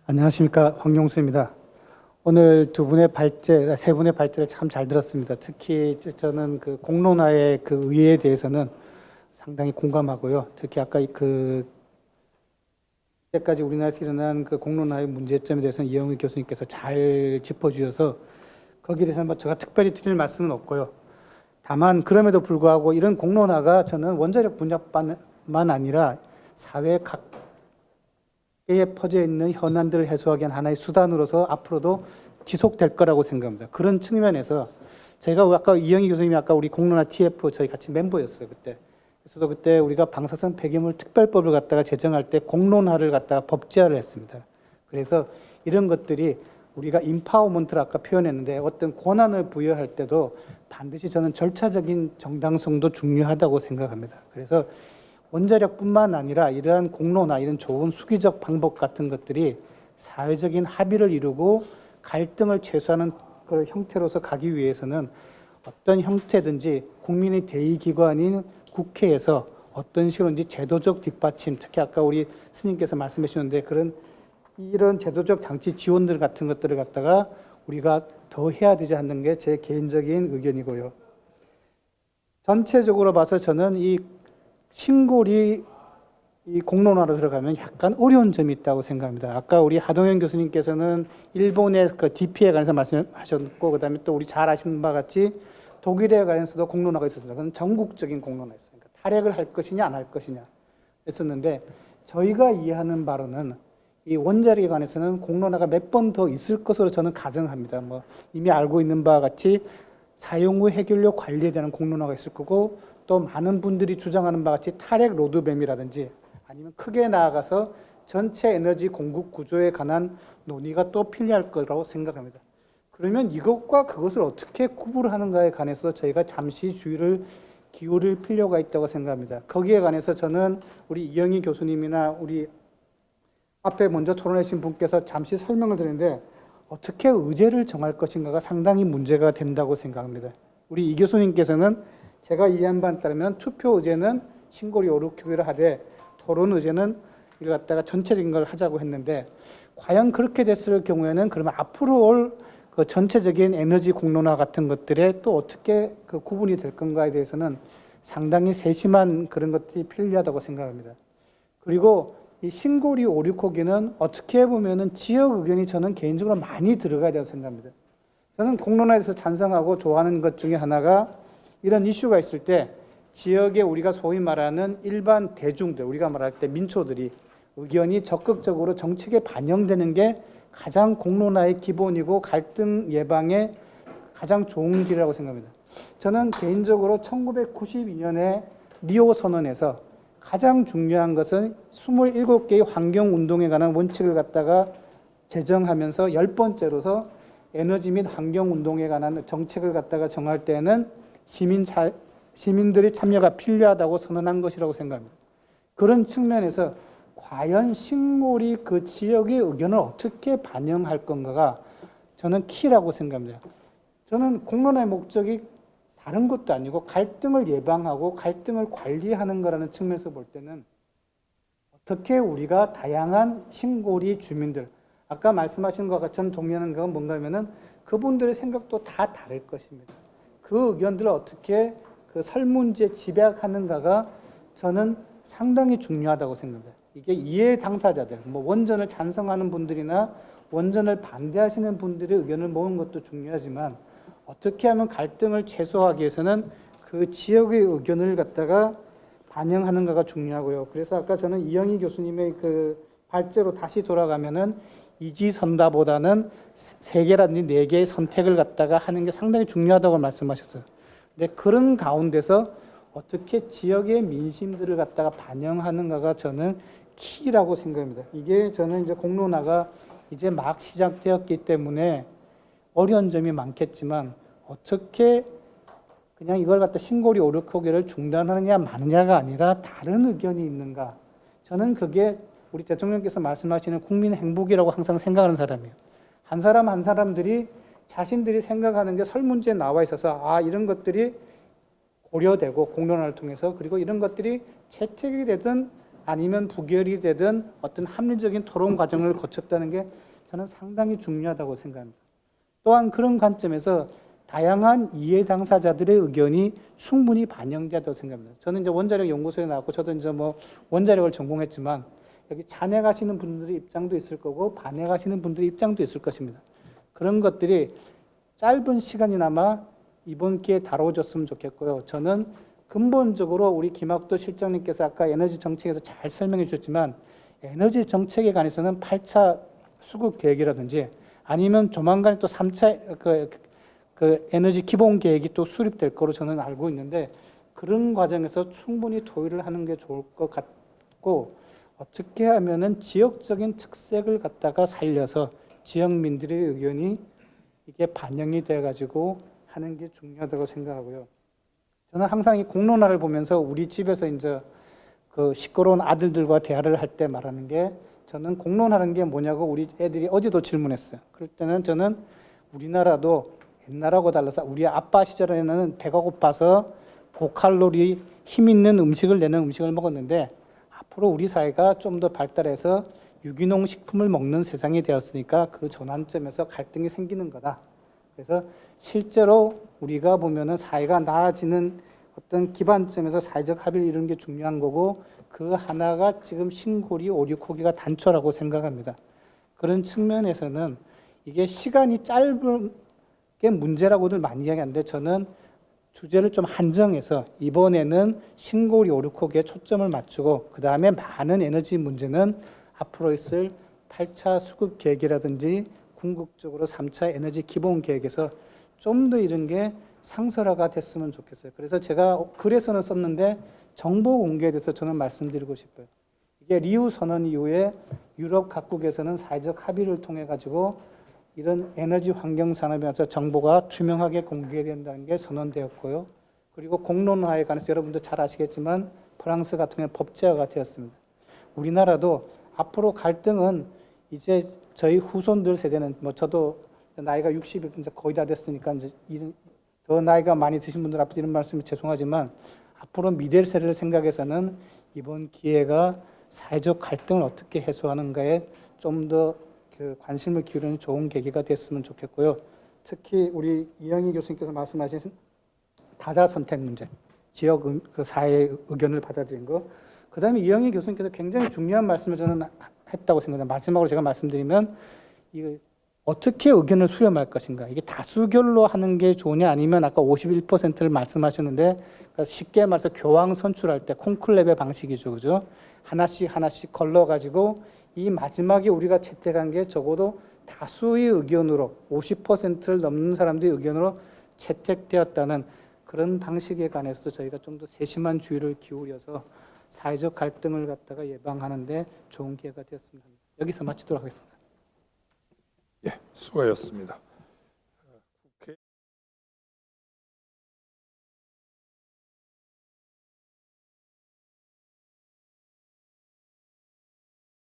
안녕하십니까, 황용수입니다. 오늘 세 분의 발제를 참 잘 들었습니다. 특히 저는 그 공론화의 그 의의에 대해서는 상당히 공감하고요. 특히 아까 때까지 우리나라에서 일어난 그 공론화의 문제점에 대해서는 이영희 교수님께서 잘 짚어주셔서 거기에 대해서는 뭐 제가 특별히 드릴 말씀은 없고요. 다만 그럼에도 불구하고 이런 공론화가 저는 원자력 분야뿐만 아니라 사회 각계에 퍼져 있는 현안들을 해소하기 위한 하나의 수단으로서 앞으로도 지속될 거라고 생각합니다. 그런 측면에서 제가 아까 이영희 교수님이 아까 우리 공론화 TF 저희 같이 멤버였어요, 그때. 그래서 그때 우리가 방사선 폐기물 특별법을 갖다가 제정할 때 공론화를 갖다가 법제화를 했습니다. 그래서 이런 것들이 우리가 인파워먼트를 아까 표현했는데 어떤 권한을 부여할 때도 반드시 저는 절차적인 정당성도 중요하다고 생각합니다. 그래서 원자력뿐만 아니라 이러한 공론화, 이런 좋은 수기적 방법 같은 것들이 사회적인 합의를 이루고 갈등을 최소화하는 그 형태로서 가기 위해서는 어떤 형태든지 국민의 대의기관인 국회에서 어떤 식으로든지 제도적 뒷받침, 특히 아까 우리 스님께서 말씀해 주셨는데 이런 제도적 장치 지원들 같은 것들을 갖다가 우리가 더 해야 되지 않는 게 제 개인적인 의견이고요. 전체적으로 봐서 저는 이 신골이 이 공론화로 들어가면 약간 어려운 점이 있다고 생각합니다. 아까 우리 하동현 교수님께서는 일본의 그 DP에 관해서 말씀하셨고, 그 다음에 또 우리 잘 아시는 바와 같이 독일에 관해서도 공론화가 있었습니다. 그건 전국적인 공론화였습니다. 탈핵을 할 것이냐 안 할 것이냐 했었는데, 저희가 이해하는 바로는 이 원자력에 관해서는 공론화가 몇 번 더 있을 것으로 저는 가정합니다. 뭐 이미 알고 있는 바와 같이 사용 후 해결료 관리에 대한 공론화가 있을 거고, 또 많은 분들이 주장하는 바와 같이 탈핵 로드맵이라든지 아니면 크게 나아가서 전체 에너지 공급 구조에 관한 논의가 또 필요할 거라고 생각합니다. 그러면 이것과 그것을 어떻게 구분하는가에 관해서 저희가 잠시 주의를 기울일 필요가 있다고 생각합니다. 거기에 관해서 저는 우리 이영희 교수님이나 우리 앞에 먼저 토론하신 분께서 잠시 설명을 드렸는데 어떻게 의제를 정할 것인가가 상당히 문제가 된다고 생각합니다. 우리 이 교수님께서는 제가 이해한 바에 따르면 투표 의제는 신고리 오류표기를 하되 토론 의제는 이걸 갖다가 전체적인 걸 하자고 했는데, 과연 그렇게 됐을 경우에는 그러면 앞으로 올 그 전체적인 에너지 공론화 같은 것들에 또 어떻게 그 구분이 될 건가에 대해서는 상당히 세심한 그런 것들이 필요하다고 생각합니다. 그리고 이 신고리 오류코기는 어떻게 보면은 지역 의견이 저는 개인적으로 많이 들어가야 된다고 생각합니다. 저는 공론화에서 찬성하고 좋아하는 것 중에 하나가 이런 이슈가 있을 때 지역에 우리가 소위 말하는 일반 대중들, 우리가 말할 때 민초들이 의견이 적극적으로 정책에 반영되는 게 가장 공론화의 기본이고 갈등 예방에 가장 좋은 길이라고 생각합니다. 저는 개인적으로 1992년에 리오 선언에서 가장 중요한 것은 27개의 환경운동에 관한 원칙을 갖다가 제정하면서 10번째로서 에너지 및 환경운동에 관한 정책을 갖다가 정할 때는 시민들의 참여가 필요하다고 선언한 것이라고 생각합니다. 그런 측면에서 과연 신골이 그 지역의 의견을 어떻게 반영할 건가가 저는 키라고 생각합니다. 저는 공론화의 목적이 다른 것도 아니고 갈등을 예방하고 갈등을 관리하는 거라는 측면에서 볼 때는 어떻게 우리가 다양한 신골이 주민들, 아까 말씀하신 것과 전 동의하는 건 뭔가 하면은 그분들의 생각도 다 다를 것입니다. 그 의견들을 어떻게 그 설문지에 집약하는가가 저는 상당히 중요하다고 생각합니다. 이게 이해 당사자들, 뭐 원전을 찬성하는 분들이나 원전을 반대하시는 분들의 의견을 모으는 것도 중요하지만 어떻게 하면 갈등을 최소화하기 위해서는 그 지역의 의견을 갖다가 반영하는가가 중요하고요. 그래서 아까 저는 이영희 교수님의 그 발제로 다시 돌아가면은 이지선다보다는 3개라든지 4개의 선택을 갖다가 하는 게 상당히 중요하다고 말씀하셨어요. 근데 그런 가운데서 어떻게 지역의 민심들을 갖다가 반영하는가가 저는 키라고 생각합니다. 이게 저는 이제 공론화가 이제 막 시작되었기 때문에 어려운 점이 많겠지만 어떻게 그냥 이걸 갖다 신고리 오류코기를 중단하느냐 마느냐가 아니라 다른 의견이 있는가. 저는 그게 우리 대통령께서 말씀하시는 국민 행복이라고 항상 생각하는 사람이에요. 한 사람 한 사람들이 자신들이 생각하는 게 설문지에 나와 있어서 이런 것들이 고려되고 공론화를 통해서 그리고 이런 것들이 채택이 되든 아니면 부결이 되든 어떤 합리적인 토론 과정을 거쳤다는 게 저는 상당히 중요하다고 생각합니다. 또한 그런 관점에서 다양한 이해 당사자들의 의견이 충분히 반영되었다고 생각합니다. 저는 이제 원자력 연구소에 나왔고 저도 이제 뭐 원자력을 전공했지만 여기 찬양하시는 분들의 입장도 있을 거고 반대하시는 분들의 입장도 있을 것입니다. 그런 것들이 짧은 시간이나마 이번 기회에 다뤄줬으면 좋겠고요. 저는 근본적으로 우리 김학도 실장님께서 아까 에너지 정책에서 잘 설명해 주셨지만 에너지 정책에 관해서는 8차 수급 계획이라든지 아니면 조만간 또 3차 그 에너지 기본 계획이 또 수립될 거로 저는 알고 있는데 그런 과정에서 충분히 토의를 하는 게 좋을 것 같고 어떻게 하면은 지역적인 특색을 갖다가 살려서 지역민들의 의견이 이게 반영이 돼 가지고 하는 게 중요하다고 생각하고요. 저는 항상 이 공론화를 보면서 우리 집에서 이제 그 시끄러운 아들들과 대화를 할 때 말하는 게 저는 공론화라는 게 뭐냐고 우리 애들이 어제도 질문했어요. 그럴 때는 저는 우리나라도 옛날하고 달라서 우리 아빠 시절에는 배가 고파서 고칼로리 힘 있는 음식을 내는 음식을 먹었는데 앞으로 우리 사회가 좀 더 발달해서 유기농 식품을 먹는 세상이 되었으니까 그 전환점에서 갈등이 생기는 거다. 그래서 실제로 우리가 보면은 사회가 나아지는 어떤 기반점에서 사회적 합의를 이루는 게 중요한 거고 그 하나가 지금 신고리 오류코기가 단초라고 생각합니다. 그런 측면에서는 이게 시간이 짧은 게 문제라고들 많이 이야기하는데 저는 주제를 좀 한정해서 이번에는 신고리 오류코기에 초점을 맞추고 그 다음에 많은 에너지 문제는 앞으로 있을 8차 수급 계획이라든지 궁극적으로 3차 에너지 기본 계획에서 좀 더 이런 게 상설화가 됐으면 좋겠어요. 그래서 제가 글에서는 썼는데 정보 공개에 대해서 저는 말씀드리고 싶어요. 이게 리우 선언 이후에 유럽 각국에서는 사회적 합의를 통해 가지고 이런 에너지 환경 산업에서 정보가 투명하게 공개된다는 게 선언되었고요. 그리고 공론화에 관해서 여러분도 잘 아시겠지만 프랑스 같은 경우는 법제화가 되었습니다. 우리나라도 앞으로 갈등은 이제 저희 후손들 세대는 뭐 저도 나이가 60이 이제 거의 다 됐으니까 이제 더 나이가 많이 드신 분들 앞에서 이런 말씀이 죄송하지만 앞으로 미래 세대를 생각해서는 이번 기회가 사회적 갈등을 어떻게 해소하는가에 좀 더 그 관심을 기울이는 좋은 계기가 됐으면 좋겠고요. 특히 우리 이영희 교수님께서 말씀하신 다자 선택 문제, 지역 그 사회의 의견을 받아들인 거. 그다음에 이영희 교수님께서 굉장히 중요한 말씀을 저는 했다고 생각합니다. 마지막으로 제가 말씀드리면 이 어떻게 의견을 수렴할 것인가. 이게 다수결로 하는 게 좋으냐 아니면 아까 51%를 말씀하셨는데 그러니까 쉽게 말해서 교황 선출할 때 콘클레베 방식이죠. 그죠? 하나씩 걸러가지고 이 마지막에 우리가 채택한 게 적어도 다수의 의견으로 50%를 넘는 사람들의 의견으로 채택되었다는 그런 방식에 관해서도 저희가 좀 더 세심한 주의를 기울여서 사회적 갈등을 갖다가 예방하는데 좋은 기회가 되었습니다. 여기서 마치도록 하겠습니다. 예, 수고하셨습니다.